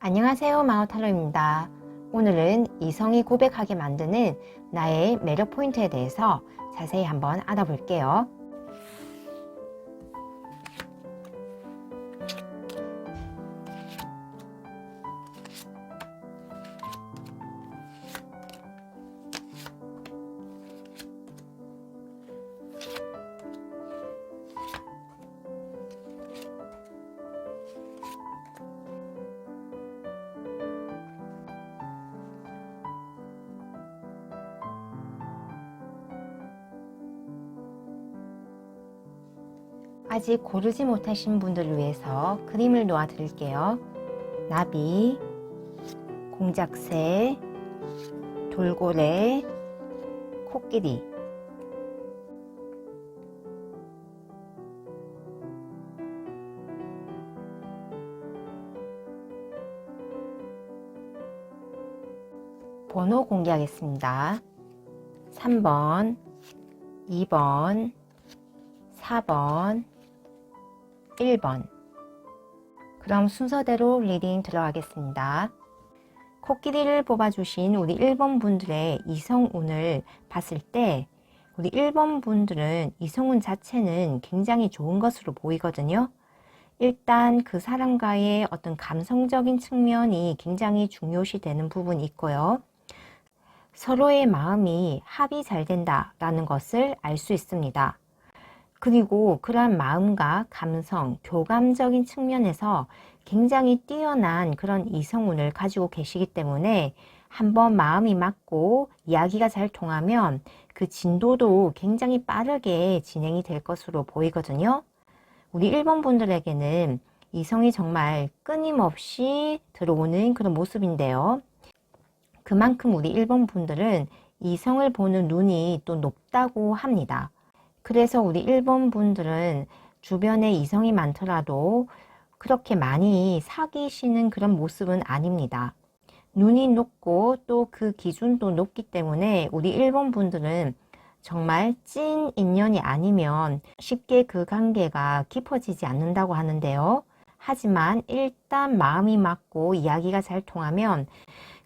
안녕하세요, 마오타로입니다. 오늘은 이성이 고백하게 만드는 나의 매력 포인트에 대해서 자세히 한번 알아볼게요. 아직 고르지 못하신 분들을 위해서 그림을 놓아 드릴게요. 나비, 공작새, 돌고래, 코끼리. 번호 공개하겠습니다. 3번, 2번, 4번, 1번. 그럼 순서대로 리딩 들어가겠습니다. 코끼리를 뽑아주신 우리 1번 분들의 이성운을 봤을 때 우리 1번 분들은 이성운 자체는 굉장히 좋은 것으로 보이거든요. 일단 그 사람과의 어떤 감성적인 측면이 굉장히 중요시 되는 부분이 있고요. 서로의 마음이 합이 잘 된다라는 것을 알 수 있습니다. 그리고 그러한 마음과 감성, 교감적인 측면에서 굉장히 뛰어난 그런 이성운을 가지고 계시기 때문에 한번 마음이 맞고 이야기가 잘 통하면 그 진도도 굉장히 빠르게 진행이 될 것으로 보이거든요. 우리 1번 분들에게는 이성이 정말 끊임없이 들어오는 그런 모습인데요. 그만큼 우리 1번 분들은 이성을 보는 눈이 또 높다고 합니다. 그래서 우리 1번 분들은 주변에 이성이 많더라도 그렇게 많이 사귀시는 그런 모습은 아닙니다. 눈이 높고 또 그 기준도 높기 때문에 우리 1번 분들은 정말 찐 인연이 아니면 쉽게 그 관계가 깊어지지 않는다고 하는데요. 하지만 일단 마음이 맞고 이야기가 잘 통하면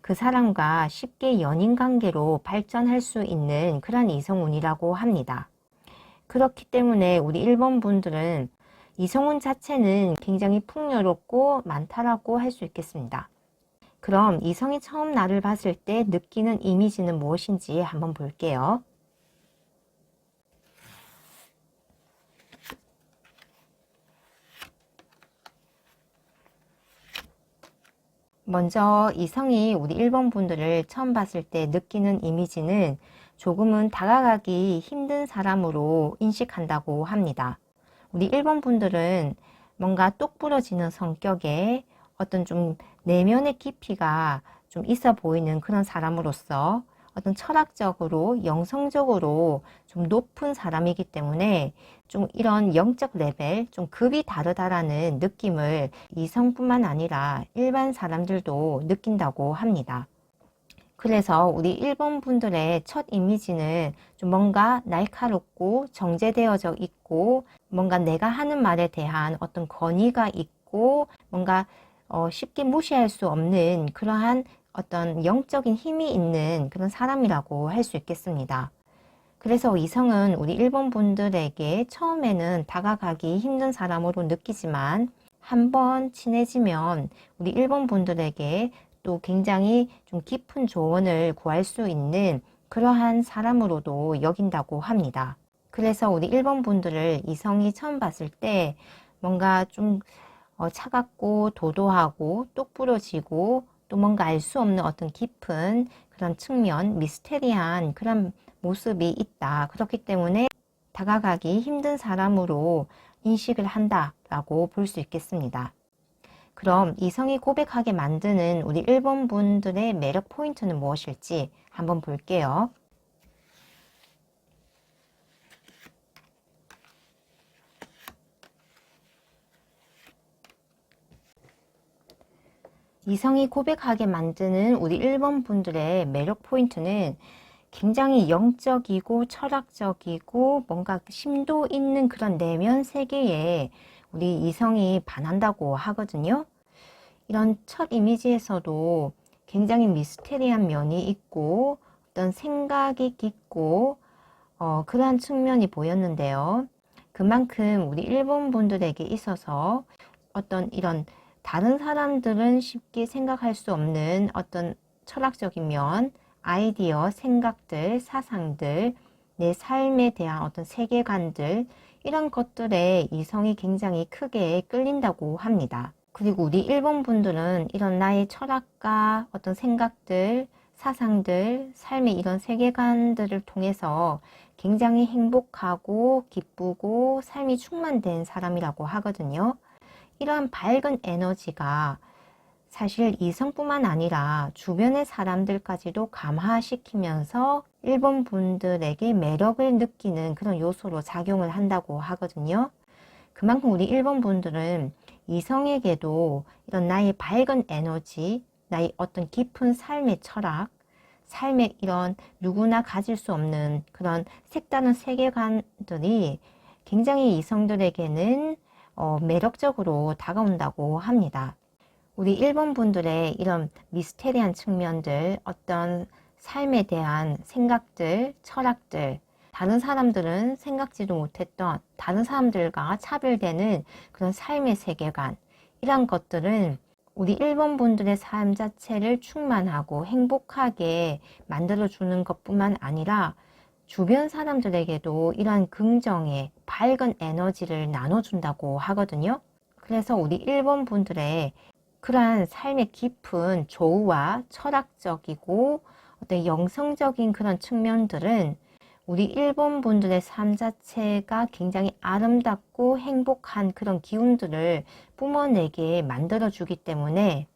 그 사람과 쉽게 연인 관계로 발전할 수 있는 그런 이성운이라고 합니다. 그렇기 때문에 우리 1번 분들은 이성운 자체는 굉장히 풍요롭고 많다라고 할 수 있겠습니다. 그럼 이성이 처음 나를 봤을 때 느끼는 이미지는 무엇인지 한번 볼게요. 먼저 이성이 우리 1번 분들을 처음 봤을 때 느끼는 이미지는 조금은 다가가기 힘든 사람으로 인식한다고 합니다. 우리 1번 분들은 뭔가 똑부러지는 성격에 어떤 좀 내면의 깊이가 좀 있어 보이는 그런 사람으로서 어떤 철학적으로 영성적으로 좀 높은 사람이기 때문에 좀 이런 영적 레벨, 좀 급이 다르다라는 느낌을 이성뿐만 아니라 일반 사람들도 느낀다고 합니다. 그래서 우리 1번 분들의 첫 이미지는 좀 뭔가 날카롭고 정제되어져 있고 뭔가 내가 하는 말에 대한 어떤 권위가 있고 뭔가 쉽게 무시할 수 없는 그러한 어떤 영적인 힘이 있는 그런 사람이라고 할 수 있겠습니다. 그래서 이성은 우리 1번 분들에게 처음에는 다가가기 힘든 사람으로 느끼지만 한번 친해지면 우리 1번 분들에게 또 굉장히 좀 깊은 조언을 구할 수 있는 그러한 사람으로도 여긴다고 합니다. 그래서 우리 1번 분들을 이성이 처음 봤을 때 뭔가 좀 차갑고 도도하고 똑부러지고 또 뭔가 알 수 없는 어떤 깊은 그런 측면, 미스테리한 그런 모습이 있다. 그렇기 때문에 다가가기 힘든 사람으로 인식을 한다라고 볼 수 있겠습니다. 그럼 이성이 고백하게 만드는 우리 1번 분들의 매력 포인트는 무엇일지 한번 볼게요. 이성이 고백하게 만드는 우리 1번 분들의 매력 포인트는 굉장히 영적이고 철학적이고 뭔가 심도 있는 그런 내면 세계에 우리 이성이 반한다고 하거든요. 이런 첫 이미지에서도 굉장히 미스테리한 면이 있고 어떤 생각이 깊고 그러한 측면이 보였는데요. 그만큼 우리 일본 분들에게 있어서 어떤 이런 다른 사람들은 쉽게 생각할 수 없는 어떤 철학적인 면, 아이디어, 생각들, 사상들, 내 삶에 대한 어떤 세계관들, 이런 것들에 이성이 굉장히 크게 끌린다고 합니다. 그리고 우리 일본 분들은 이런 나의 철학과 어떤 생각들, 사상들, 삶의 이런 세계관들을 통해서 굉장히 행복하고 기쁘고 삶이 충만된 사람이라고 하거든요. 이러한 밝은 에너지가 사실 이성뿐만 아니라 주변의 사람들까지도 감화시키면서 일본 분들에게 매력을 느끼는 그런 요소로 작용을 한다고 하거든요. 그만큼 우리 일본 분들은 이성에게도 이런 나의 밝은 에너지, 나의 어떤 깊은 삶의 철학, 삶의 이런 누구나 가질 수 없는 그런 색다른 세계관들이 굉장히 이성들에게는 매력적으로 다가온다고 합니다. 우리 일본 분들의 이런 미스테리한 측면들, 어떤 삶에 대한 생각들, 철학들, 다른 사람들은 생각지도 못했던 다른 사람들과 차별되는 그런 삶의 세계관, 이런 것들은 우리 일본 분들의 삶 자체를 충만하고 행복하게 만들어주는 것뿐만 아니라 주변 사람들에게도 이러한 긍정의 밝은 에너지를 나눠준다고 하거든요. 그래서 우리 일본 분들의 그러한 삶의 깊은 조우와 철학적이고 어떤 영성적인 그런 측면들은 우리 일본 분들의 삶 자체가 굉장히 아름답고 행복한 그런 기운들을 뿜어내게 만들어주기 때문에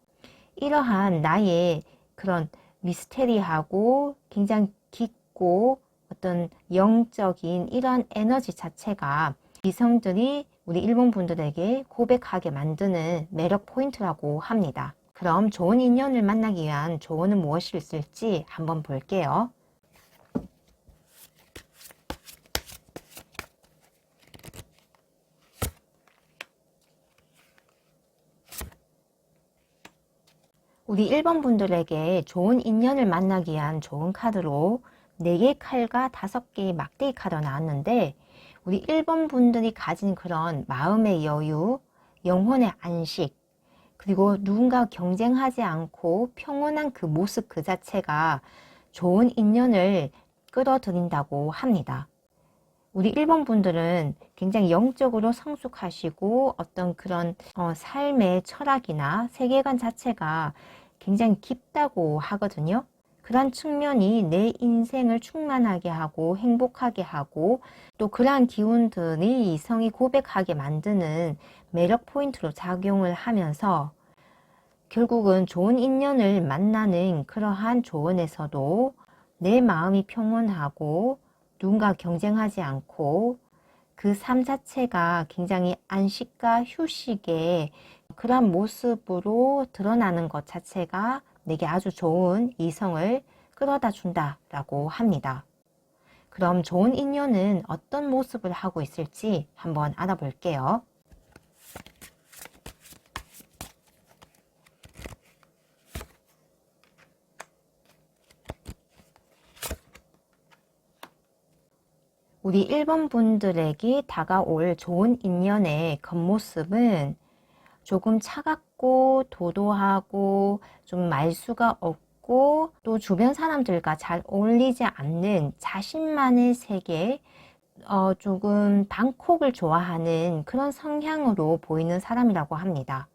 이러한 나의 그런 미스테리하고 굉장히 깊고 어떤 영적인 이러한 에너지 자체가 이성들이 우리 일본 분들에게 고백하게 만드는 매력 포인트라고 합니다. 그럼 좋은 인연을 만나기 위한 조언은 무엇이 있을지 한번 볼게요. 우리 일본 분들에게 좋은 인연을 만나기 위한 좋은 카드로 4개의 칼과 5개의 막대기 카드가 나왔는데 우리 일본 분들이 가진 그런 마음의 여유, 영혼의 안식, 그리고 누군가 경쟁하지 않고 평온한 그 모습 그 자체가 좋은 인연을 끌어들인다고 합니다. 우리 일본 분들은 굉장히 영적으로 성숙하시고 어떤 그런 삶의 철학이나 세계관 자체가 굉장히 깊다고 하거든요. 그러한 측면이 내 인생을 충만하게 하고 행복하게 하고 또 그러한 기운들이 이성이 고백하게 만드는 매력 포인트로 작용을 하면서 결국은 좋은 인연을 만나는 그러한 조언에서도 내 마음이 평온하고 누군가 경쟁하지 않고 그 삶 자체가 굉장히 안식과 휴식의 그런 모습으로 드러나는 것 자체가 내게 아주 좋은 이성을 끌어다 준다라고 합니다. 그럼 좋은 인연은 어떤 모습을 하고 있을지 한번 알아볼게요. 우리 일본 분들에게 다가올 좋은 인연의 겉모습은 조금 차갑고 도도하고 좀 말수가 없고 또 주변 사람들과 잘 어울리지 않는 자신만의 세계, 조금 방콕을 좋아하는 그런 성향으로 보이는 사람이라고 합니다.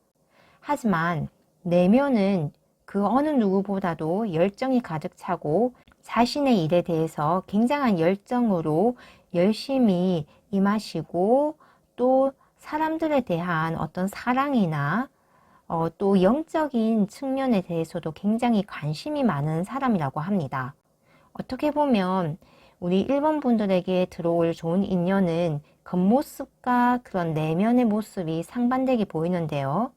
하지만 내면은 그 어느 누구보다도 열정이 가득 차고 자신의 일에 대해서 굉장한 열정으로 열심히 임하시고 또 사람들에 대한 어떤 사랑이나 또 영적인 측면에 대해서도 굉장히 관심이 많은 사람이라고 합니다. 어떻게 보면 우리 일본 분들에게 들어올 좋은 인연은 겉모습과 그런 내면의 모습이 상반되게 보이는데요.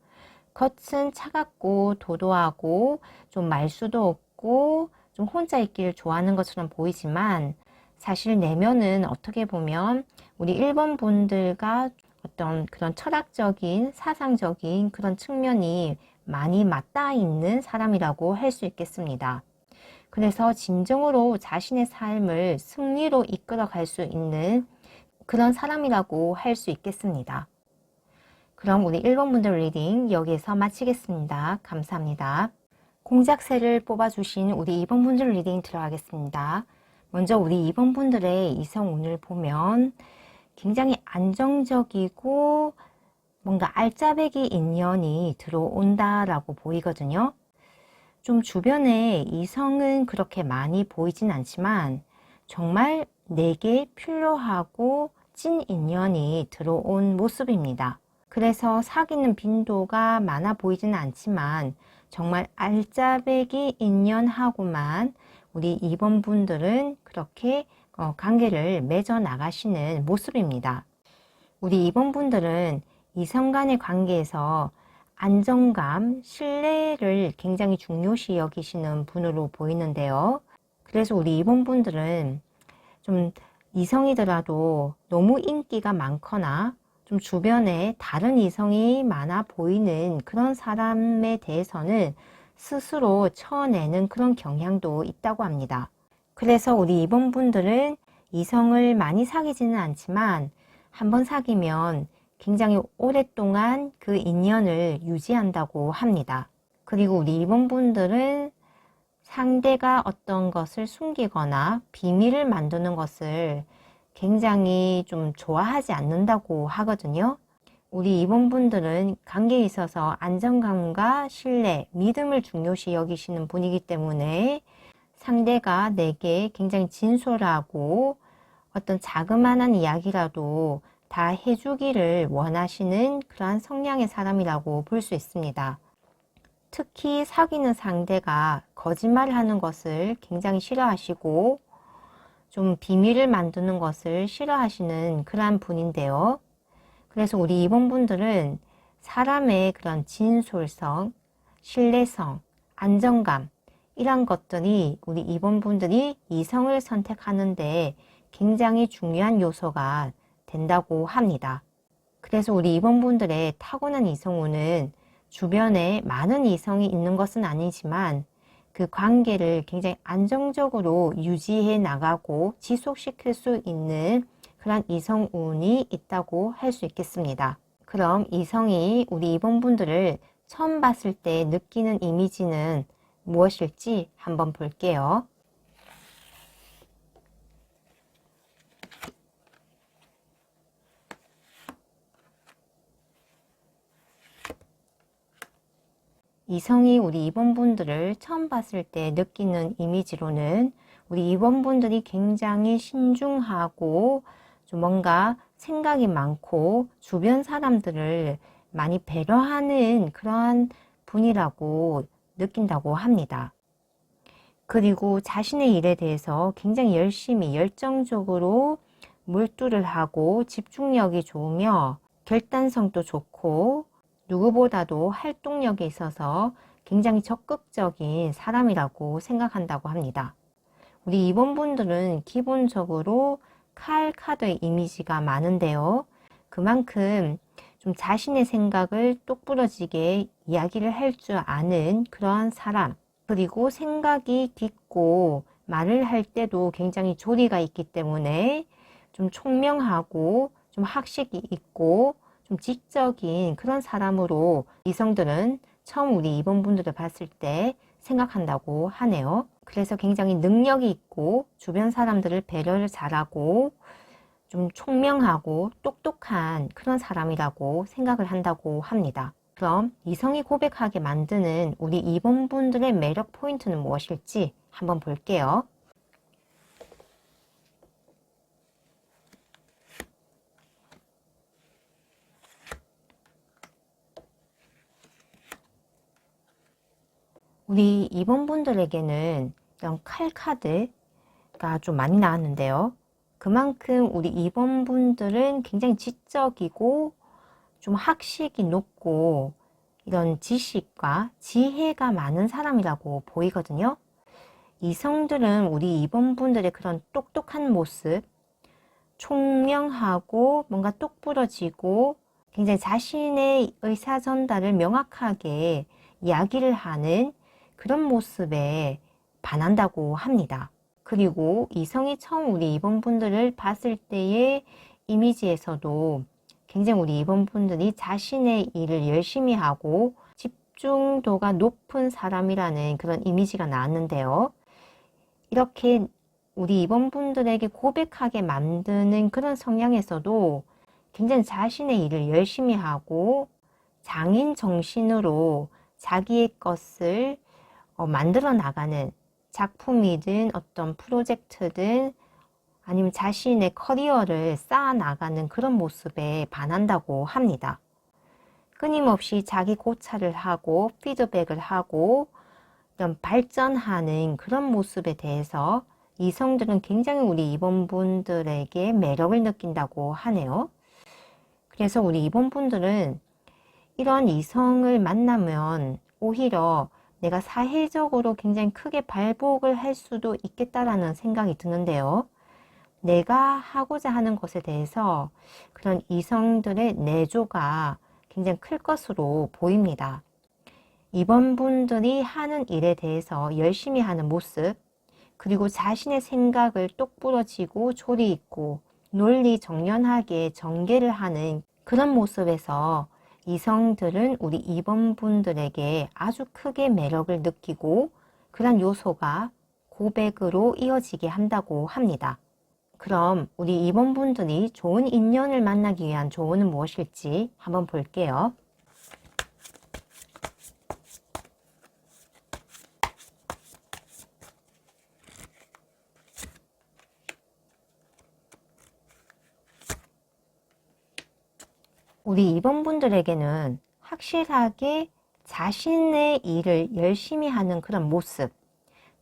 겉은 차갑고 도도하고 좀 말수도 없고 좀 혼자 있기를 좋아하는 것처럼 보이지만 사실 내면은 어떻게 보면 우리 일본 분들과 어떤 그런 철학적인 사상적인 그런 측면이 많이 맞닿아 있는 사람이라고 할 수 있겠습니다. 그래서 진정으로 자신의 삶을 승리로 이끌어 갈 수 있는 그런 사람이라고 할 수 있겠습니다. 그럼 우리 1번 분들 리딩 여기에서 마치겠습니다. 감사합니다. 공작새를 뽑아주신 우리 2번 분들 리딩 들어가겠습니다. 먼저 우리 2번 분들의 이성 운을 보면 굉장히 안정적이고 뭔가 알짜배기 인연이 들어온다라고 보이거든요. 좀 주변에 이성은 그렇게 많이 보이진 않지만 정말 내게 필요하고 찐 인연이 들어온 모습입니다. 그래서 사귀는 빈도가 많아 보이지는 않지만 정말 알짜배기 인연하고만 우리 2번 분들은 그렇게 관계를 맺어 나가시는 모습입니다. 우리 2번 분들은 이성 간의 관계에서 안정감, 신뢰를 굉장히 중요시 여기시는 분으로 보이는데요. 그래서 우리 2번 분들은 좀 이성이더라도 너무 인기가 많거나 좀 주변에 다른 이성이 많아 보이는 그런 사람에 대해서는 스스로 쳐내는 그런 경향도 있다고 합니다. 그래서 우리 2번 분들은 이성을 많이 사귀지는 않지만 한번 사귀면 굉장히 오랫동안 그 인연을 유지한다고 합니다. 그리고 우리 2번 분들은 상대가 어떤 것을 숨기거나 비밀을 만드는 것을 굉장히 좀 좋아하지 않는다고 하거든요. 우리 2번 분들은 관계에 있어서 안정감과 신뢰, 믿음을 중요시 여기시는 분이기 때문에 상대가 내게 굉장히 진솔하고 어떤 자그마한 이야기라도 다 해주기를 원하시는 그러한 성향의 사람이라고 볼 수 있습니다. 특히 사귀는 상대가 거짓말을 하는 것을 굉장히 싫어하시고 좀 비밀을 만드는 것을 싫어하시는 그러한 분인데요. 그래서 우리 2번 분들은 사람의 그런 진솔성, 신뢰성, 안정감 이런 것들이 우리 2번 분들이 이성을 선택하는데 굉장히 중요한 요소가 된다고 합니다. 그래서 우리 2번 분들의 타고난 이성운은 주변에 많은 이성이 있는 것은 아니지만 그 관계를 굉장히 안정적으로 유지해 나가고 지속시킬 수 있는 그런 이성운이 있다고 할 수 있겠습니다. 그럼 이성이 우리 2번 분들을 처음 봤을 때 느끼는 이미지는 무엇일지 한번 볼게요. 이성이 우리 2번 분들을 처음 봤을 때 느끼는 이미지로는 우리 2번 분들이 굉장히 신중하고 좀 뭔가 생각이 많고 주변 사람들을 많이 배려하는 그러한 분이라고 느낀다고 합니다. 그리고 자신의 일에 대해서 굉장히 열심히 열정적으로 몰두를 하고 집중력이 좋으며 결단성도 좋고 누구보다도 활동력에 있어서 굉장히 적극적인 사람이라고 생각한다고 합니다. 우리 2번 분들은 기본적으로 칼 카드의 이미지가 많은데요. 그만큼 좀 자신의 생각을 똑부러지게 이야기를 할 줄 아는 그러한 사람, 그리고 생각이 깊고 말을 할 때도 굉장히 조리가 있기 때문에 좀 총명하고 좀 학식이 있고 좀 지적인 그런 사람으로 이성들은 처음 우리 2번 분들을 봤을 때 생각한다고 하네요. 그래서 굉장히 능력이 있고 주변 사람들을 배려를 잘하고 좀 총명하고 똑똑한 그런 사람이라고 생각을 한다고 합니다. 그럼 이성이 고백하게 만드는 우리 2번 분들의 매력 포인트는 무엇일지 한번 볼게요. 우리 2번 분들에게는 이런 칼 카드가 좀 많이 나왔는데요. 그만큼 우리 2번 분들은 굉장히 지적이고 좀 학식이 높고 이런 지식과 지혜가 많은 사람이라고 보이거든요. 이성들은 우리 2번 분들의 그런 똑똑한 모습, 총명하고 뭔가 똑부러지고 굉장히 자신의 의사 전달을 명확하게 이야기를 하는 그런 모습에 반한다고 합니다. 그리고 이성이 처음 우리 2번 분들을 봤을 때의 이미지에서도 굉장히 우리 2번 분들이 자신의 일을 열심히 하고 집중도가 높은 사람이라는 그런 이미지가 나왔는데요. 이렇게 우리 2번 분들에게 고백하게 만드는 그런 성향에서도 굉장히 자신의 일을 열심히 하고 장인 정신으로 자기의 것을 만들어 나가는, 작품이든 어떤 프로젝트든 아니면 자신의 커리어를 쌓아 나가는 그런 모습에 반한다고 합니다. 끊임없이 자기 고찰을 하고 피드백을 하고 이런 발전하는 그런 모습에 대해서 이성들은 굉장히 우리 2번 분들에게 매력을 느낀다고 하네요. 그래서 우리 2번 분들은 이런 이성을 만나면 오히려 내가 사회적으로 굉장히 크게 발복을 할 수도 있겠다라는 생각이 드는데요. 내가 하고자 하는 것에 대해서 그런 이성들의 내조가 굉장히 클 것으로 보입니다. 2번 분들이 하는 일에 대해서 열심히 하는 모습, 그리고 자신의 생각을 똑부러지고 조리 있고 논리 정연하게 전개를 하는 그런 모습에서 이성들은 우리 2번 분들에게 아주 크게 매력을 느끼고 그런 요소가 고백으로 이어지게 한다고 합니다. 그럼 우리 2번 분들이 좋은 인연을 만나기 위한 조언은 무엇일지 한번 볼게요. 우리 2번 분들에게는 확실하게 자신의 일을 열심히 하는 그런 모습,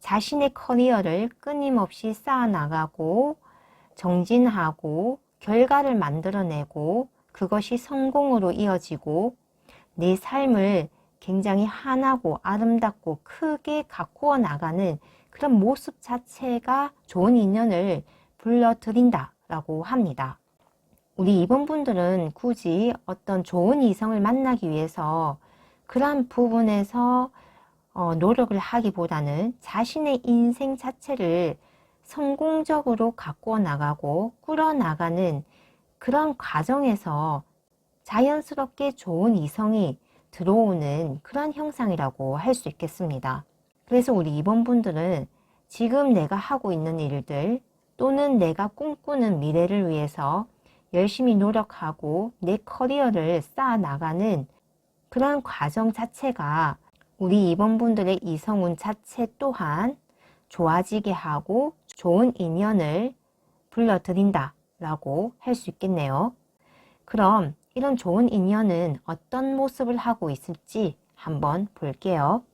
자신의 커리어를 끊임없이 쌓아나가고 정진하고 결과를 만들어내고 그것이 성공으로 이어지고 내 삶을 굉장히 환하고 아름답고 크게 가꾸어 나가는 그런 모습 자체가 좋은 인연을 불러들인다라고 합니다. 우리 2번 분들은 굳이 어떤 좋은 이성을 만나기 위해서 그러한 부분에서 노력을 하기보다는 자신의 인생 자체를 성공적으로 가꾸어 나가고 꾸려나가는 그런 과정에서 자연스럽게 좋은 이성이 들어오는 그런 형상이라고 할 수 있겠습니다. 그래서 우리 2번 분들은 지금 내가 하고 있는 일들 또는 내가 꿈꾸는 미래를 위해서 열심히 노력하고 내 커리어를 쌓아 나가는 그런 과정 자체가 우리 2번 분들의 이성운 자체 또한 좋아지게 하고 좋은 인연을 불러들인다 라고 할 수 있겠네요. 그럼 이런 좋은 인연은 어떤 모습을 하고 있을지 한번 볼게요.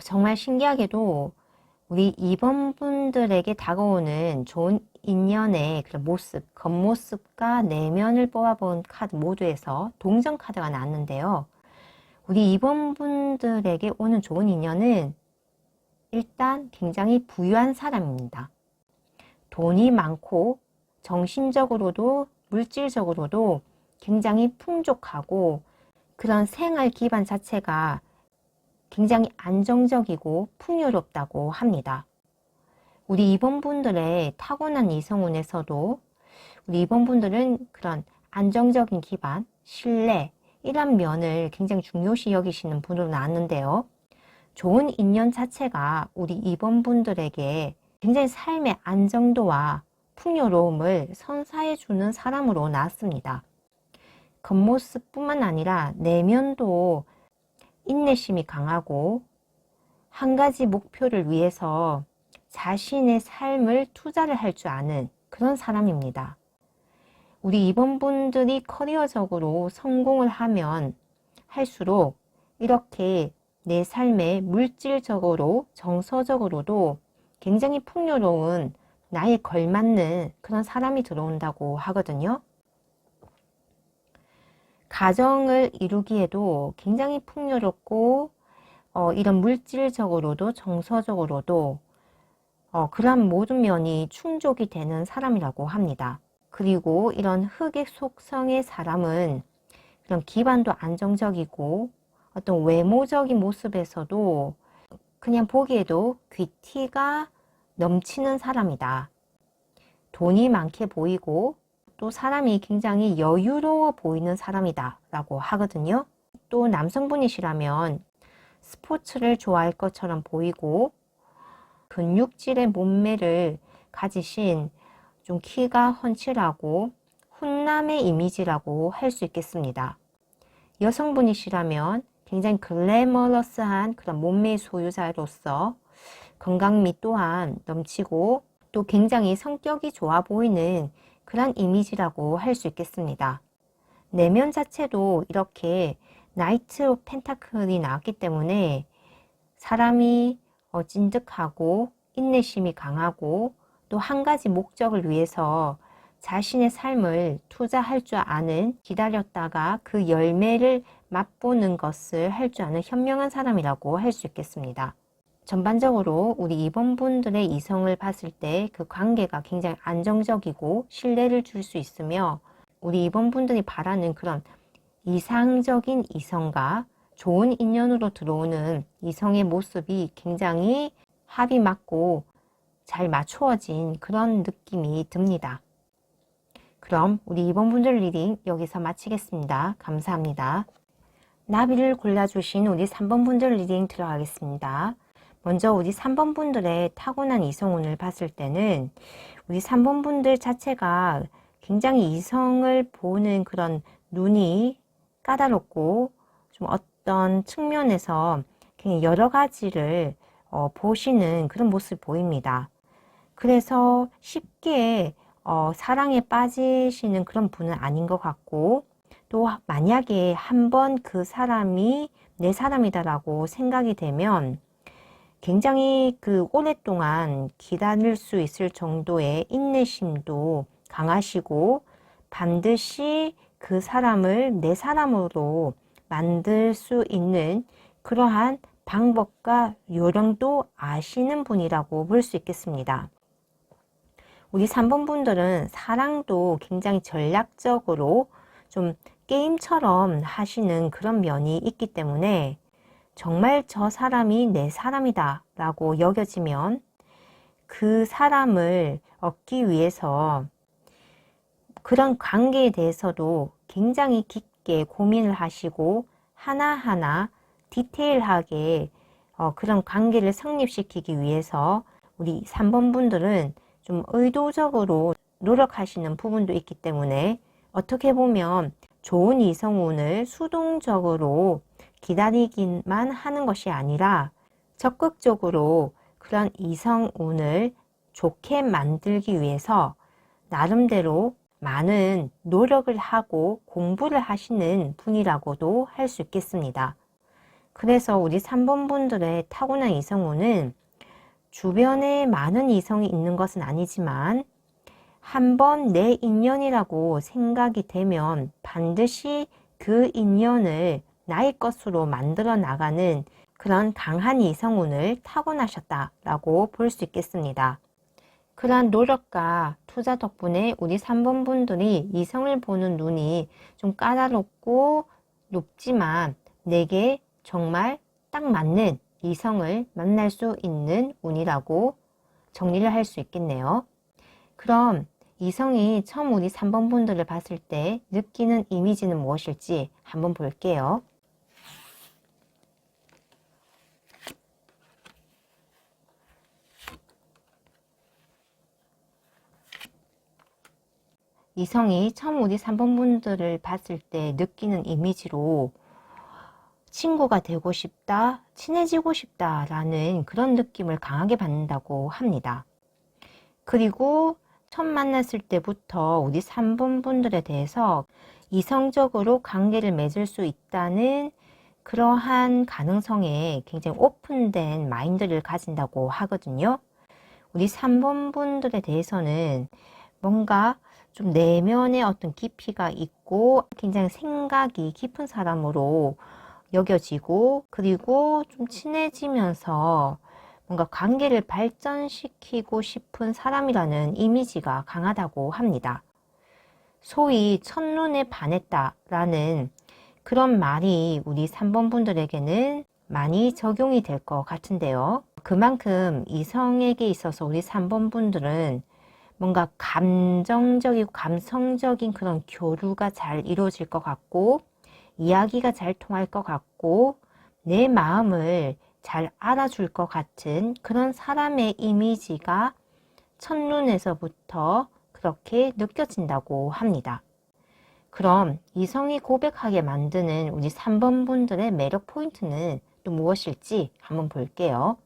정말 신기하게도 우리 2번 분들에게 다가오는 좋은 인연의 그런 모습, 겉모습과 내면을 뽑아본 카드 모두에서 동전 카드가 나왔는데요. 우리 2번 분들에게 오는 좋은 인연은 일단 굉장히 부유한 사람입니다. 돈이 많고 정신적으로도 물질적으로도 굉장히 풍족하고 그런 생활 기반 자체가 굉장히 안정적이고 풍요롭다고 합니다. 우리 2번 분들의 타고난 이성운에서도 우리 2번 분들은 그런 안정적인 기반, 신뢰, 이런 면을 굉장히 중요시 여기시는 분으로 나왔는데요. 좋은 인연 자체가 우리 2번 분들에게 굉장히 삶의 안정도와 풍요로움을 선사해주는 사람으로 나왔습니다. 겉모습뿐만 아니라 내면도 인내심이 강하고 한 가지 목표를 위해서 자신의 삶을 투자를 할 줄 아는 그런 사람입니다. 우리 2번 분들이 커리어적으로 성공을 하면 할수록 이렇게 내 삶에 물질적으로 정서적으로도 굉장히 풍요로운 나에 걸맞는 그런 사람이 들어온다고 하거든요. 가정을 이루기에도 굉장히 풍요롭고 이런 물질적으로도 정서적으로도 그러한 모든 면이 충족이 되는 사람이라고 합니다. 그리고 이런 흑의 속성의 사람은 그런 기반도 안정적이고 어떤 외모적인 모습에서도 그냥 보기에도 귀티가 넘치는 사람이다. 돈이 많게 보이고 또 사람이 굉장히 여유로워 보이는 사람이다 라고 하거든요. 또 남성분이시라면 스포츠를 좋아할 것처럼 보이고 근육질의 몸매를 가지신 좀 키가 훤칠하고 훈남의 이미지라고 할 수 있겠습니다. 여성분이시라면 굉장히 글래머러스한 그런 몸매의 소유자로서 건강미 또한 넘치고 또 굉장히 성격이 좋아 보이는 그런 이미지라고 할 수 있겠습니다. 내면 자체도 이렇게 나이트 오브 펜타클이 나왔기 때문에 사람이 찐득하고 인내심이 강하고 또 한 가지 목적을 위해서 자신의 삶을 투자할 줄 아는, 기다렸다가 그 열매를 맛보는 것을 할 줄 아는 현명한 사람이라고 할 수 있겠습니다. 전반적으로 우리 2번 분들의 이성을 봤을 때 그 관계가 굉장히 안정적이고 신뢰를 줄 수 있으며 우리 2번 분들이 바라는 그런 이상적인 이성과 좋은 인연으로 들어오는 이성의 모습이 굉장히 합이 맞고 잘 맞추어진 그런 느낌이 듭니다. 그럼 우리 2번 분들 리딩 여기서 마치겠습니다. 감사합니다. 나비를 골라주신 우리 3번 분들 리딩 들어가겠습니다. 먼저 우리 3번 분들의 타고난 이성운을 봤을 때는 우리 3번 분들 자체가 굉장히 이성을 보는 그런 눈이 까다롭고 좀 어떤 측면에서 굉장히 여러 가지를 보시는 그런 모습이 보입니다. 그래서 쉽게 사랑에 빠지시는 그런 분은 아닌 것 같고 또 만약에 한번 그 사람이 내 사람이다라고 생각이 되면 굉장히 그 오랫동안 기다릴 수 있을 정도의 인내심도 강하시고 반드시 그 사람을 내 사람으로 만들 수 있는 그러한 방법과 요령도 아시는 분이라고 볼 수 있겠습니다. 우리 3번 분들은 사랑도 굉장히 전략적으로 좀 게임처럼 하시는 그런 면이 있기 때문에 정말 저 사람이 내 사람이다 라고 여겨지면 그 사람을 얻기 위해서 그런 관계에 대해서도 굉장히 깊게 고민을 하시고 하나하나 디테일하게 그런 관계를 성립시키기 위해서 우리 3번 분들은 좀 의도적으로 노력하시는 부분도 있기 때문에 어떻게 보면 좋은 이성운을 수동적으로 기다리기만 하는 것이 아니라 적극적으로 그런 이성운을 좋게 만들기 위해서 나름대로 많은 노력을 하고 공부를 하시는 분이라고도 할 수 있겠습니다. 그래서 우리 3번 분들의 타고난 이성운은 주변에 많은 이성이 있는 것은 아니지만 한번 내 인연이라고 생각이 되면 반드시 그 인연을 나의 것으로 만들어 나가는 그런 강한 이성운을 타고나셨다라고 볼 수 있겠습니다. 그러한 노력과 투자 덕분에 우리 3번 분들이 이성을 보는 눈이 좀 까다롭고 높지만 내게 정말 딱 맞는 이성을 만날 수 있는 운이라고 정리를 할 수 있겠네요. 그럼 이성이 처음 우리 3번 분들을 봤을 때 느끼는 이미지는 무엇일지 한번 볼게요. 이성이 처음 우리 3번 분들을 봤을 때 느끼는 이미지로 친구가 되고 싶다, 친해지고 싶다 라는 그런 느낌을 강하게 받는다고 합니다. 그리고 처음 만났을 때부터 우리 3번 분들에 대해서 이성적으로 관계를 맺을 수 있다는 그러한 가능성에 굉장히 오픈된 마인드를 가진다고 하거든요. 우리 3번 분들에 대해서는 뭔가 좀 내면의 어떤 깊이가 있고 굉장히 생각이 깊은 사람으로 여겨지고, 그리고 좀 친해지면서 뭔가 관계를 발전시키고 싶은 사람이라는 이미지가 강하다고 합니다. 소위 첫눈에 반했다라는 그런 말이 우리 3번 분들에게는 많이 적용이 될 것 같은데요. 그만큼 이성에게 있어서 우리 3번 분들은 뭔가 감정적이고 감성적인 그런 교류가 잘 이루어질 것 같고, 이야기가 잘 통할 것 같고, 내 마음을 잘 알아줄 것 같은 그런 사람의 이미지가 첫눈에서부터 그렇게 느껴진다고 합니다. 그럼 이성이 고백하게 만드는 우리 3번 분들의 매력 포인트는 또 무엇일지 한번 볼게요.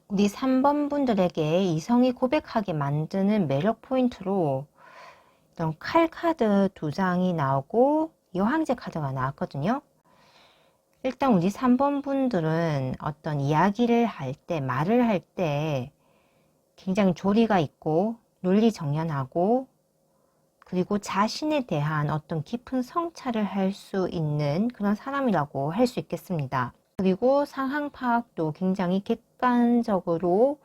우리 3번 분들에게 이성이 고백하게 만드는 매력 포인트로 이런 칼 카드 2장이 나오고 여왕제 카드가 나왔거든요. 일단 우리 3번 분들은 어떤 이야기를 할 때, 말을 할 때 굉장히 조리가 있고 논리정연하고, 그리고 자신에 대한 어떤 깊은 성찰을 할 수 있는 그런 사람이라고 할 수 있겠습니다. 그리고 상황 파악도 굉장히 객관적으로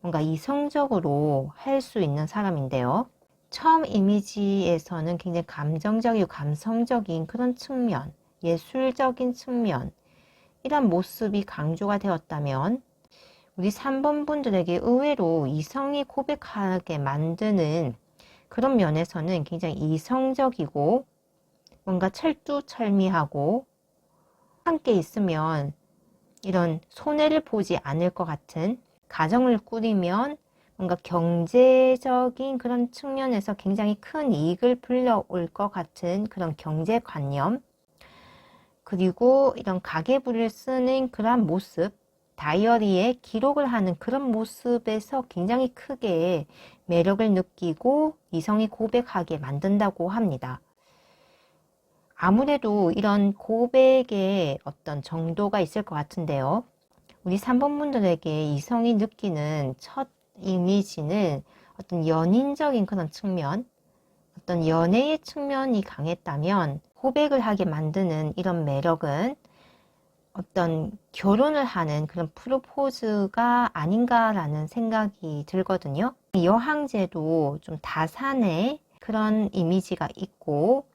뭔가 이성적으로 할 수 있는 사람인데요. 처음 이미지에서는 굉장히 감정적이고 감성적인 그런 측면, 예술적인 측면, 이런 모습이 강조가 되었다면 우리 3번 분들에게 의외로 이성이 고백하게 만드는 그런 면에서는 굉장히 이성적이고 뭔가 철두철미하고, 함께 있으면 이런 손해를 보지 않을 것 같은, 가정을 꾸리면 뭔가 경제적인 그런 측면에서 굉장히 큰 이익을 불러올 것 같은 그런 경제관념, 그리고 이런 가계부를 쓰는 그런 모습, 다이어리에 기록을 하는 그런 모습에서 굉장히 크게 매력을 느끼고 이성이 고백하게 만든다고 합니다. 아무래도 이런 고백의 어떤 정도가 있을 것 같은데요. 우리 3번 분들에게 이성이 느끼는 첫 이미지는 어떤 연인적인 그런 측면, 어떤 연애의 측면이 강했다면, 고백을 하게 만드는 이런 매력은 어떤 결혼을 하는 그런 프로포즈가 아닌가라는 생각이 들거든요. 여항제도 좀 다산의 그런 이미지가 있고,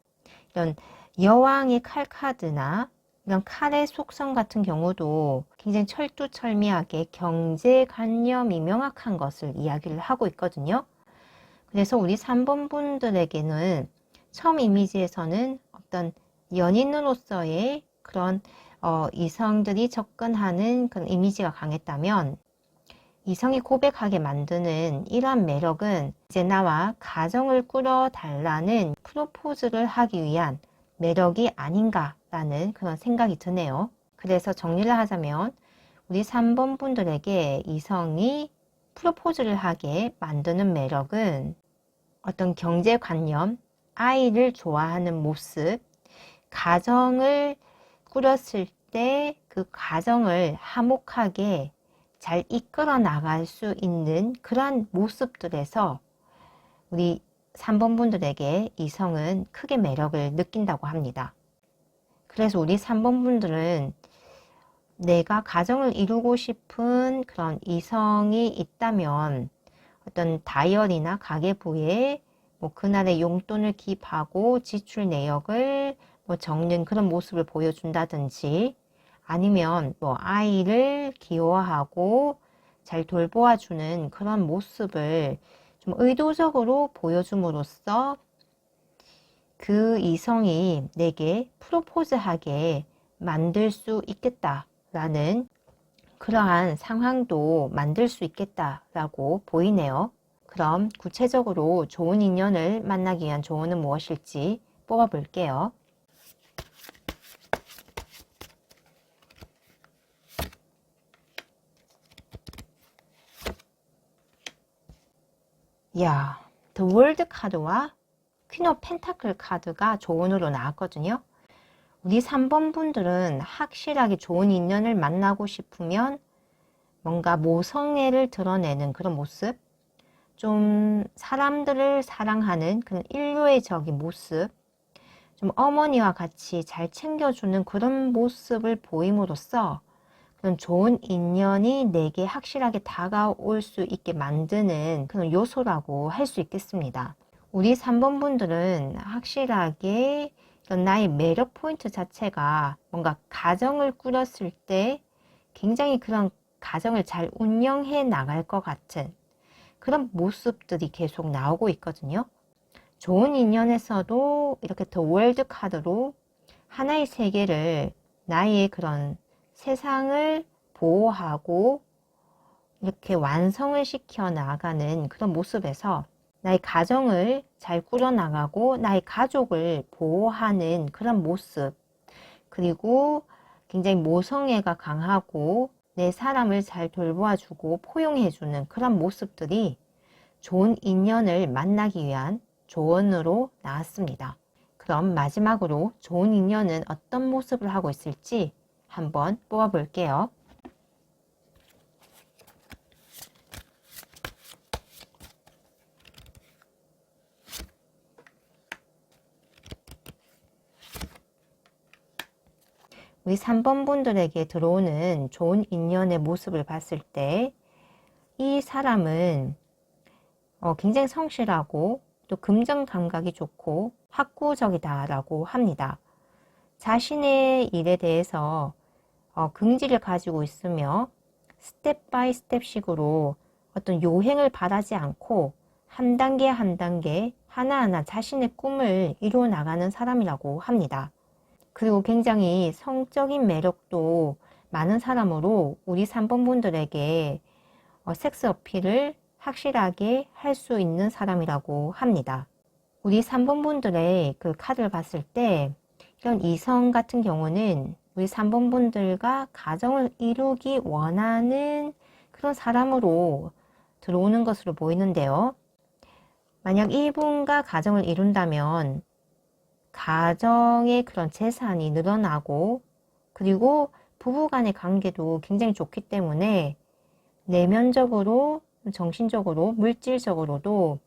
이런 여왕의 칼 카드나 이런 칼의 속성 같은 경우도 굉장히 철두철미하게 경제관념이 명확한 것을 이야기를 하고 있거든요. 그래서 우리 3번 분들에게는 처음 이미지에서는 어떤 연인으로서의 그런 이성들이 접근하는 그런 이미지가 강했다면, 이성이 고백하게 만드는 이러한 매력은 이제 나와 가정을 꾸려달라는 프로포즈를 하기 위한 매력이 아닌가라는 그런 생각이 드네요. 그래서 정리를 하자면 우리 3번 분들에게 이성이 프로포즈를 하게 만드는 매력은 어떤 경제관념, 아이를 좋아하는 모습, 가정을 꾸렸을 때 그 가정을 화목하게 잘 이끌어 나갈 수 있는 그러한 모습들에서 우리 3번 분들에게 이성은 크게 매력을 느낀다고 합니다. 그래서 우리 3번 분들은 내가 가정을 이루고 싶은 그런 이성이 있다면 어떤 다이어리나 가계부에 뭐 그날의 용돈을 기입하고 지출 내역을 뭐 적는 그런 모습을 보여준다든지, 아니면 뭐 아이를 귀여워하고 잘 돌보아주는 그런 모습을 좀 의도적으로 보여줌으로써 그 이성이 내게 프로포즈하게 만들 수 있겠다라는 그러한 상황도 만들 수 있겠다라고 보이네요. 그럼 구체적으로 좋은 인연을 만나기 위한 조언은 무엇일지 뽑아볼게요. 이야, 더 월드 카드와 퀸 오브 펜타클 카드가 조언으로 나왔거든요. 우리 3번 분들은 확실하게 좋은 인연을 만나고 싶으면 뭔가 모성애를 드러내는 그런 모습, 좀 사람들을 사랑하는 그런 인류애적인 모습, 좀 어머니와 같이 잘 챙겨주는 그런 모습을 보임으로써 그런 좋은 인연이 내게 확실하게 다가올 수 있게 만드는 그런 요소라고 할 수 있겠습니다. 우리 3번 분들은 확실하게 나의 매력 포인트 자체가 뭔가 가정을 꾸렸을 때 굉장히 그런 가정을 잘 운영해 나갈 것 같은 그런 모습들이 계속 나오고 있거든요. 좋은 인연에서도 이렇게 더 월드 카드로 하나의 세계를, 나의 그런 세상을 보호하고 이렇게 완성을 시켜 나가는 그런 모습에서 나의 가정을 잘 꾸려나가고 나의 가족을 보호하는 그런 모습, 그리고 굉장히 모성애가 강하고 내 사람을 잘 돌보아주고 포용해주는 그런 모습들이 좋은 인연을 만나기 위한 조언으로 나왔습니다. 그럼 마지막으로 좋은 인연은 어떤 모습을 하고 있을지 한번 뽑아 볼게요. 우리 3번 분들에게 들어오는 좋은 인연의 모습을 봤을 때 이 사람은 굉장히 성실하고 또 금전 감각이 좋고 학구적이다라고 합니다. 자신의 일에 대해서 긍지를 가지고 있으며 스텝 바이 스텝식으로 어떤 요행을 바라지 않고 한 단계 한 단계 하나하나 자신의 꿈을 이루어 나가는 사람이라고 합니다. 그리고 굉장히 성적인 매력도 많은 사람으로 우리 3번 분들에게 섹스 어필을 확실하게 할 수 있는 사람이라고 합니다. 우리 3번 분들의 그 카드를 봤을 때 이런 이성 같은 경우는 우리 3번 분들과 가정을 이루기 원하는 그런 사람으로 들어오는 것으로 보이는데요. 만약 이분과 가정을 이룬다면 가정의 그런 재산이 늘어나고 그리고 부부간의 관계도 굉장히 좋기 때문에 내면적으로, 정신적으로, 물질적으로도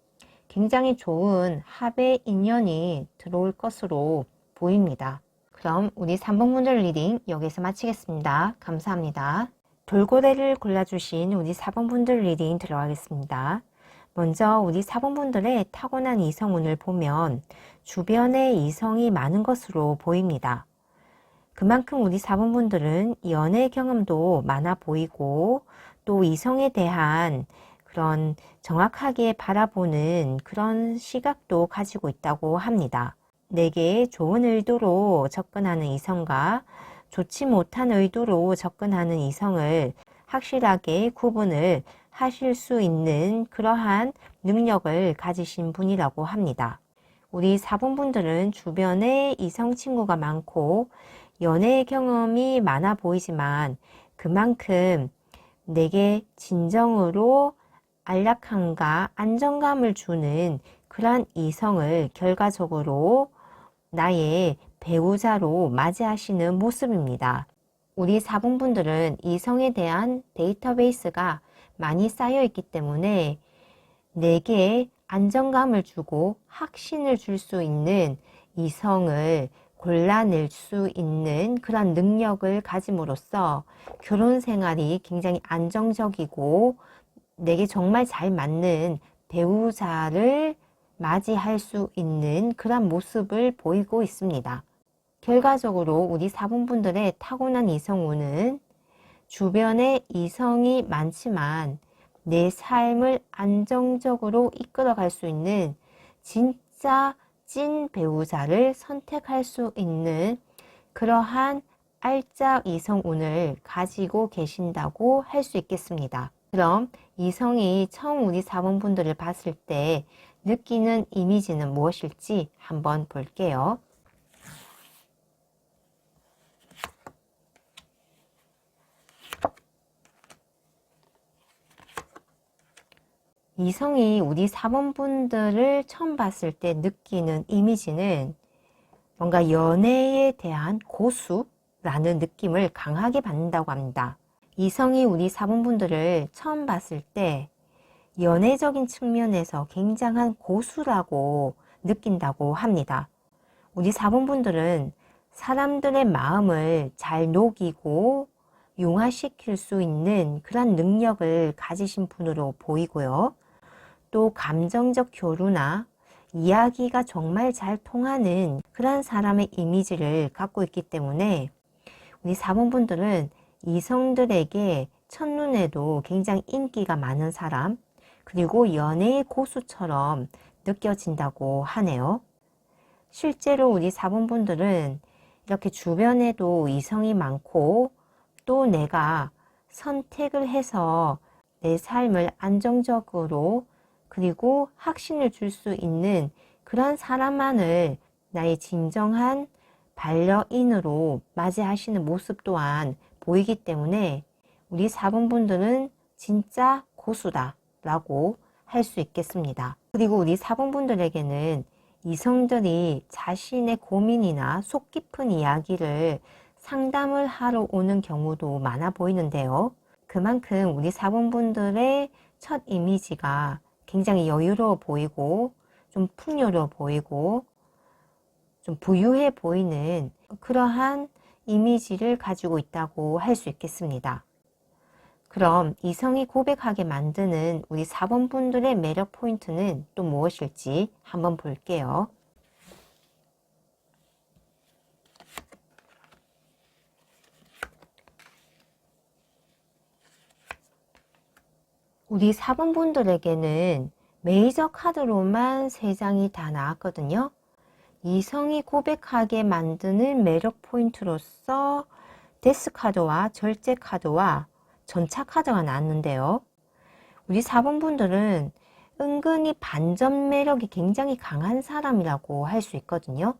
굉장히 좋은 합의 인연이 들어올 것으로 보입니다. 그럼 우리 3번 분들 리딩 여기서 마치겠습니다. 감사합니다. 돌고래를 골라주신 우리 4번 분들 리딩 들어가겠습니다. 먼저 우리 4번 분들의 타고난 이성운을 보면 주변에 이성이 많은 것으로 보입니다. 그만큼 우리 4번 분들은 연애 경험도 많아 보이고 또 이성에 대한 그런 정확하게 바라보는 그런 시각도 가지고 있다고 합니다. 내게 좋은 의도로 접근하는 이성과 좋지 못한 의도로 접근하는 이성을 확실하게 구분을 하실 수 있는 그러한 능력을 가지신 분이라고 합니다. 우리 4번 분들은 주변에 이성 친구가 많고 연애 경험이 많아 보이지만 그만큼 내게 진정으로 안락함과 안정감을 주는 그러한 이성을 결과적으로 나의 배우자로 맞이하시는 모습입니다. 우리 4번 분들은 이성에 대한 데이터베이스가 많이 쌓여 있기 때문에 내게 안정감을 주고 확신을 줄 수 있는 이성을 골라낼 수 있는 그런 능력을 가짐으로써 결혼 생활이 굉장히 안정적이고 내게 정말 잘 맞는 배우자를 맞이할 수 있는 그런 모습을 보이고 있습니다. 결과적으로 우리 4번 분들의 타고난 이성운은 주변에 이성이 많지만 내 삶을 안정적으로 이끌어갈 수 있는 진짜 찐 배우자를 선택할 수 있는 그러한 알짜 이성운을 가지고 계신다고 할 수 있겠습니다. 그럼 이성이 처음 우리 4번 분들을 봤을 때 느끼는 이미지는 무엇일지 한번 볼게요. 이성이 우리 4번 분들을 처음 봤을 때 느끼는 이미지는 뭔가 연애에 대한 고수라는 느낌을 강하게 받는다고 합니다. 이성이 우리 4번분들을 처음 봤을 때 연애적인 측면에서 굉장한 고수라고 느낀다고 합니다. 우리 4번분들은 사람들의 마음을 잘 녹이고 융화시킬 수 있는 그런 능력을 가지신 분으로 보이고요. 또 감정적 교류나 이야기가 정말 잘 통하는 그런 사람의 이미지를 갖고 있기 때문에 우리 4번분들은 이성들에게 첫눈에도 굉장히 인기가 많은 사람, 그리고 연애의 고수처럼 느껴진다고 하네요. 실제로 우리 4번분들은 이렇게 주변에도 이성이 많고 또 내가 선택을 해서 내 삶을 안정적으로 그리고 확신을 줄 수 있는 그런 사람만을 나의 진정한 반려인으로 맞이하시는 모습 또한 보이기 때문에 우리 4번분들은 진짜 고수다 라고 할 수 있겠습니다. 그리고 우리 4번분들에게는 이성들이 자신의 고민이나 속 깊은 이야기를 상담을 하러 오는 경우도 많아 보이는데요. 그만큼 우리 4번분들의 첫 이미지가 굉장히 여유로워 보이고 좀 풍요로워 보이고 좀 부유해 보이는 그러한 이미지를 가지고 있다고 할 수 있겠습니다. 그럼 이성이 고백하게 만드는 우리 4번분들의 매력 포인트는 또 무엇일지 한번 볼게요. 우리 4번분들에게는 메이저 카드로만 3장이 다 나왔거든요. 이성이 고백하게 만드는 매력 포인트로서 데스 카드와 절제 카드와 전차 카드가 나왔는데요. 우리 4번분들은 은근히 반전 매력이 굉장히 강한 사람이라고 할 수 있거든요.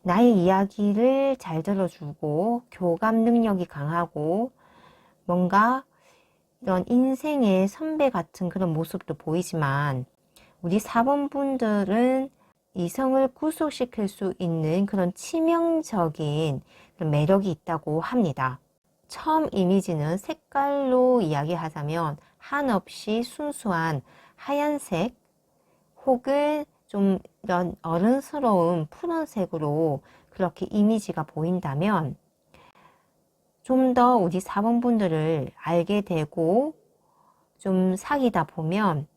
나의 이야기를 잘 들어주고 교감 능력이 강하고 뭔가 이런 인생의 선배 같은 그런 모습도 보이지만 우리 4번분들은 이성을 구속시킬 수 있는 그런 치명적인 그런 매력이 있다고 합니다. 처음 이미지는 색깔로 이야기하자면 한없이 순수한 하얀색 혹은 좀 이런 어른스러운 푸른색으로 그렇게 이미지가 보인다면 좀 더 우리 4번분들을 알게 되고 좀 사귀다 보면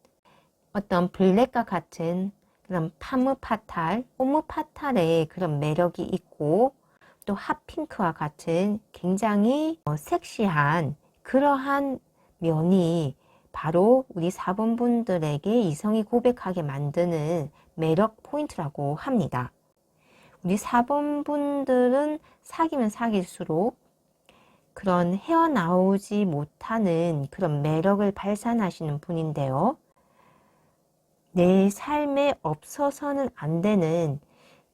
어떤 블랙과 같은 그런 파무파탈, 오무파탈의 그런 매력이 있고 또 핫핑크와 같은 굉장히 섹시한 그러한 면이 바로 우리 4번분들에게 이성이 고백하게 만드는 매력 포인트라고 합니다. 우리 4번분들은 사귀면 사귈수록 그런 헤어나오지 못하는 그런 매력을 발산하시는 분인데요. 내 삶에 없어서는 안 되는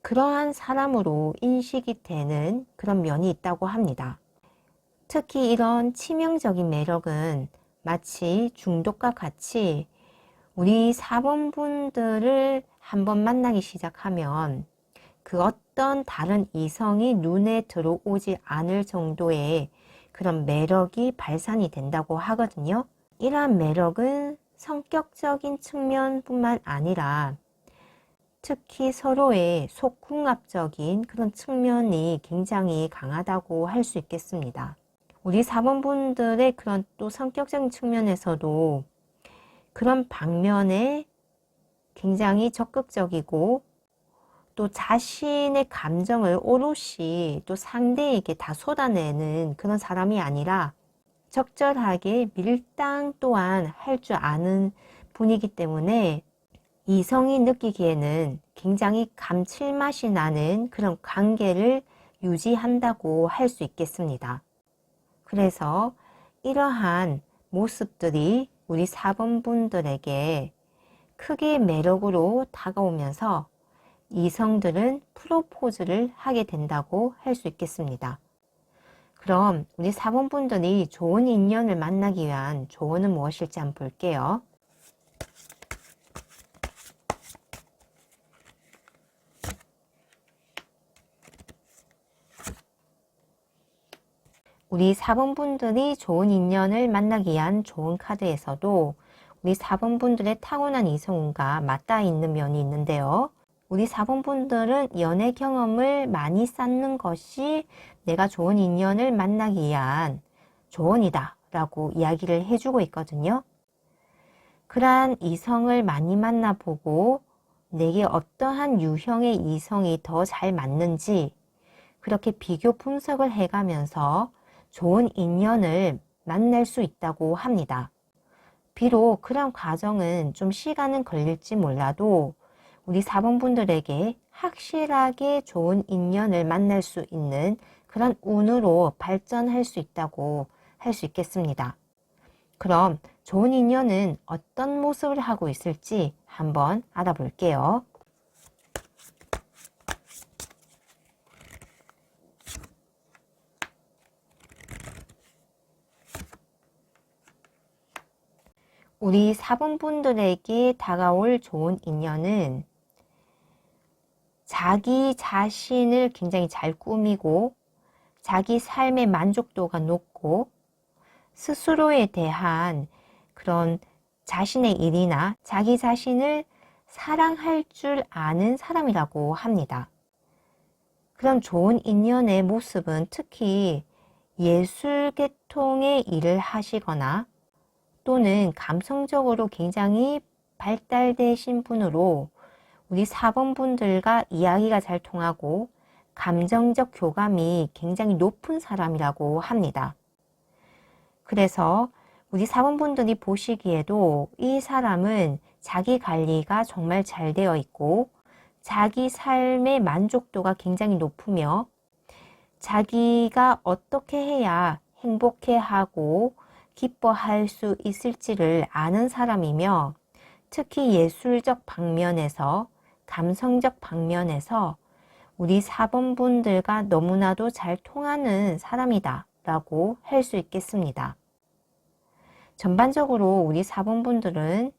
그러한 사람으로 인식이 되는 그런 면이 있다고 합니다. 특히 이런 치명적인 매력은 마치 중독과 같이 우리 4번분들을 한번 만나기 시작하면 그 어떤 다른 이성이 눈에 들어오지 않을 정도의 그런 매력이 발산이 된다고 하거든요. 이러한 매력은 성격적인 측면뿐만 아니라 특히 서로의 속궁합적인 그런 측면이 굉장히 강하다고 할 수 있겠습니다. 우리 4번분들의 그런 또 성격적인 측면에서도 그런 방면에 굉장히 적극적이고 또 자신의 감정을 오롯이 또 상대에게 다 쏟아내는 그런 사람이 아니라 적절하게 밀당 또한 할 줄 아는 분이기 때문에 이성이 느끼기에는 굉장히 감칠맛이 나는 그런 관계를 유지한다고 할 수 있겠습니다. 그래서 이러한 모습들이 우리 4번분들에게 크게 매력으로 다가오면서 이성들은 프로포즈를 하게 된다고 할 수 있겠습니다. 그럼 우리 4번분들이 좋은 인연을 만나기 위한 조언은 무엇일지 한번 볼게요. 우리 4번 분들이 좋은 인연을 만나기 위한 좋은 카드에서도 우리 4번 분들의 타고난 이성운과 맞닿아 있는 면이 있는데요. 우리 4번 분들은 연애 경험을 많이 쌓는 것이 내가 좋은 인연을 만나기 위한 조언이다 라고 이야기를 해주고 있거든요. 그러한 이성을 많이 만나보고 내게 어떠한 유형의 이성이 더 잘 맞는지 그렇게 비교 분석을 해가면서 좋은 인연을 만날 수 있다고 합니다. 비록 그런 과정은 좀 시간은 걸릴지 몰라도 우리 4번 분들에게 확실하게 좋은 인연을 만날 수 있는 그런 운으로 발전할 수 있다고 할 수 있겠습니다. 그럼 좋은 인연은 어떤 모습을 하고 있을지 한번 알아볼게요. 우리 4번 분들에게 다가올 좋은 인연은 자기 자신을 굉장히 잘 꾸미고 자기 삶의 만족도가 높고 스스로에 대한 그런 자신의 일이나 자기 자신을 사랑할 줄 아는 사람이라고 합니다. 그런 좋은 인연의 모습은 특히 예술 계통의 일을 하시거나 또는 감성적으로 굉장히 발달되신 분으로 우리 4번 분들과 이야기가 잘 통하고 감정적 교감이 굉장히 높은 사람이라고 합니다. 그래서 우리 4번 분들이 보시기에도 이 사람은 자기 관리가 정말 잘 되어 있고 자기 삶의 만족도가 굉장히 높으며 자기가 어떻게 해야 행복해하고 기뻐할 수 있을지를 아는 사람이며 특히 예술적 방면에서 감성적 방면에서 우리 4번 분들과 너무나도 잘 통하는 사람이다 라고 할 수 있겠습니다. 전반적으로 우리 4번 분들은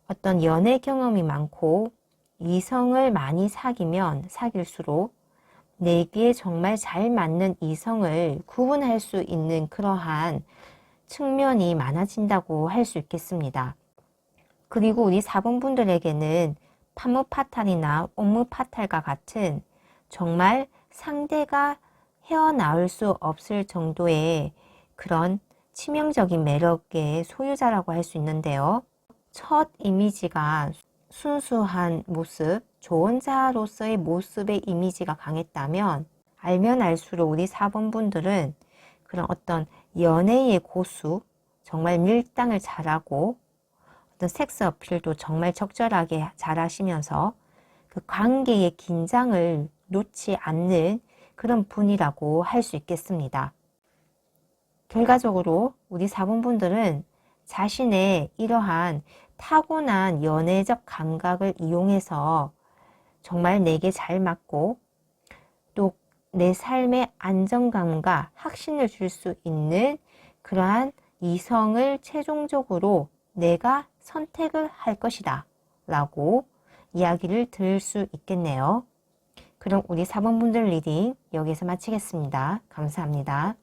어떤 연애 경험이 많고 이성을 많이 사귀면 사귈수록 내게 정말 잘 맞는 이성을 구분할 수 있는 그러한 측면이 많아진다고 할 수 있겠습니다. 그리고 우리 4번 분들에게는 파무파탈이나 옥무파탈과 같은 정말 상대가 헤어나올 수 없을 정도의 그런 치명적인 매력의 소유자라고 할 수 있는데요. 첫 이미지가 순수한 모습, 좋은 자로서의 모습의 이미지가 강했다면 알면 알수록 우리 4번 분들은 그런 어떤 연애의 고수, 정말 밀당을 잘하고 어떤 섹스 어필도 정말 적절하게 잘하시면서 그 관계의 긴장을 놓지 않는 그런 분이라고 할 수 있겠습니다. 결과적으로 우리 4번 분들은 자신의 이러한 타고난 연애적 감각을 이용해서 정말 내게 잘 맞고 또 내 삶의 안정감과 확신을 줄 수 있는 그러한 이성을 최종적으로 내가 선택을 할 것이다 라고 이야기를 들을 수 있겠네요. 그럼 우리 4번 분들 리딩 여기서 마치겠습니다. 감사합니다.